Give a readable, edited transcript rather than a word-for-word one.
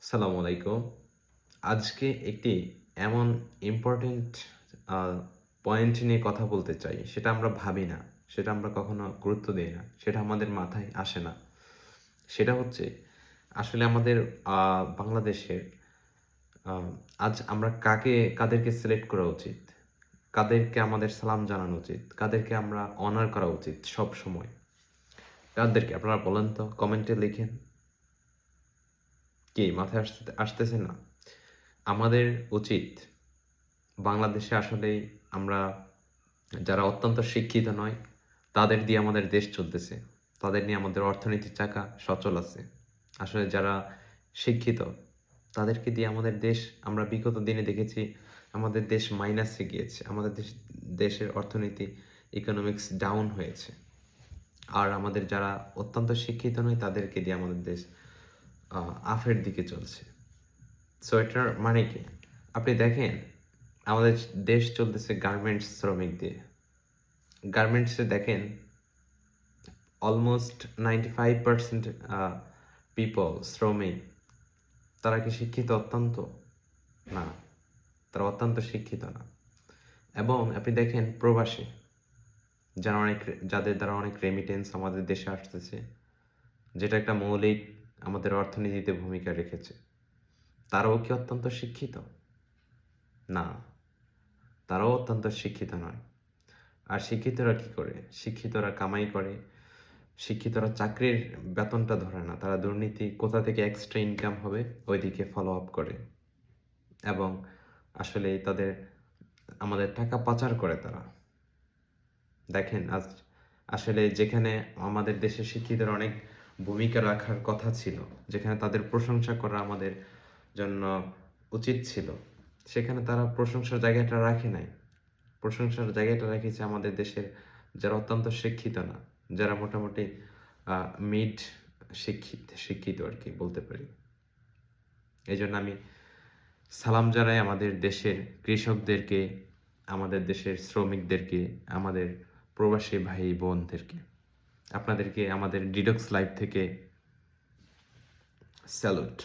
আসসালামু আলাইকুম। আজকে একটি এমন ইম্পোর্টেন্ট আ পয়েন্ট নিয়ে কথা বলতে চাই। সেটা আমরা ভাবি না। সেটা আমরা কখনো গুরুত্ব দেই না। সেটা আমাদের মাথায় আসে না। সেটা হচ্ছে আসলে আমাদের আ বাংলাদেশের আ আজ আমরা কাদেরকে সিলেক্ট করা উচিত? কাদেরকে আমাদের সালাম জানানো উচিত? কাদেরকে আমরা অনার করা উচিত সবসময়? কাদেরকে আপনারা বলেন তো? কমেন্টে লিখেন। কি মাথায় আসতেছে না? আমাদের উচিত বাংলাদেশে আসলেই আমরা যারা অত্যন্ত শিক্ষিত নয়, তাদের দিয়ে আমাদের দেশ চলতেছে। তাদের নিয়ে আমাদের অর্থনীতির চাকা সচল আছে। আসলে যারা শিক্ষিত, তাদেরকে দিয়ে আমাদের দেশ আমরা বিগত দিনে দেখেছি আমাদের দেশ মাইনাসে গিয়েছে। আমাদের দেশের অর্থনীতি ইকোনমিক্স ডাউন হয়েছে। আর আমাদের যারা অত্যন্ত শিক্ষিত নয়, তাদেরকে দিয়ে আমাদের দেশ আ আফের দিকে চলছে। সো এটার মানে কি? আপনি দেখেন আমাদের দেশ চলতেছে গার্মেন্টস শ্রমিক দিয়ে। গার্মেন্টসে দেখেন অলমোস্ট 95% পিপল শ্রমিক তারা কি শিক্ষিত অত্যন্ত? না, তারা অত্যন্ত শিক্ষিত না। এবং আপনি দেখেন প্রবাসী যাদের দ্বারা অনেক রেমিটেন্স আমাদের দেশে আসতেছে, যেটা একটা মৌলিক আমাদের অর্থনীতিতে ভূমিকা রেখেছে। তারাও কি অত্যন্ত শিক্ষিত? না, তারাও অত্যন্ত শিক্ষিত নয়। আর শিক্ষিতরা কি করে? শিক্ষিতরা কামাই করে। শিক্ষিতরা চাকরির বেতনটা ধরে না। তারা দুর্নীতি কোথা থেকে এক্সট্রা ইনকাম হবে ওইদিকে ফলো আপ করে। এবং আসলেই আমাদের টাকা পাচার করে তারা। দেখেন আসলে যেখানে আমাদের দেশের শিক্ষিতরা অনেক ভূমিকা রাখার কথা ছিল, যেখানে তাদের প্রশংসা করা আমাদের জন্য উচিত ছিল, সেখানে তারা প্রশংসার জায়গাটা রাখে নাই। প্রশংসার জায়গাটা রেখেছে আমাদের দেশের যারা অত্যন্ত শিক্ষিত না, যারা মোটামুটি মিড শিক্ষিত আরকি বলতে পারি। এজন্য আমি সালাম জানাই আমাদের দেশের কৃষকদেরকে, আমাদের দেশের শ্রমিকদেরকে, আমাদের প্রবাসী ভাই-বোনদেরকে। আপনাদেরকে আমাদের ডিডক্স লাইভ থেকে স্যালুট।